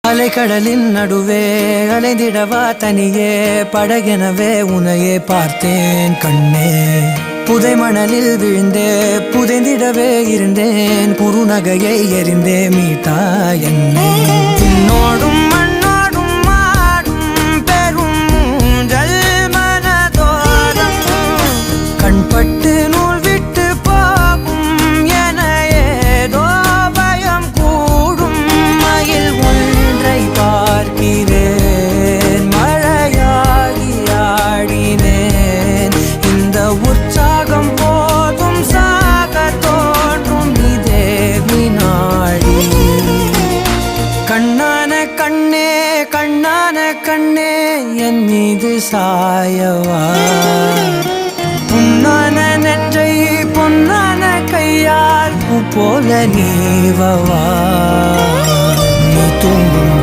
அலைக்கடலின் நடுவே அலைந்திடவா தனியே படகெனவே உனையே பார்த்தேன் கண்ணே. புதை மணலில் விழுந்தே புதைந்திடவே இருந்தேன் குறுநகையை எறிந்தே மீட்டா என்னை. உன்னோடும் மண்ணோடும் மாடும் பெரும் ஊஞ்சல் மனதோரம் கண்பட்டு நூல் விட்டு போகும் என ஏதோ பயம் கூடும். மயில் ஒன்றை பார்க்கிறேன் மழையாகி ஆடினேன். இந்த உற்சாகம் போதும் சாக தோன்றும் இதே வினாடி. கண்ணான கண்ணே கண்ணான கண்ணே என் மீது சாயவா. பொன்னான நெற்றை பொன்னான கையால் பூ போல நீவவா. நீ தூங்கும்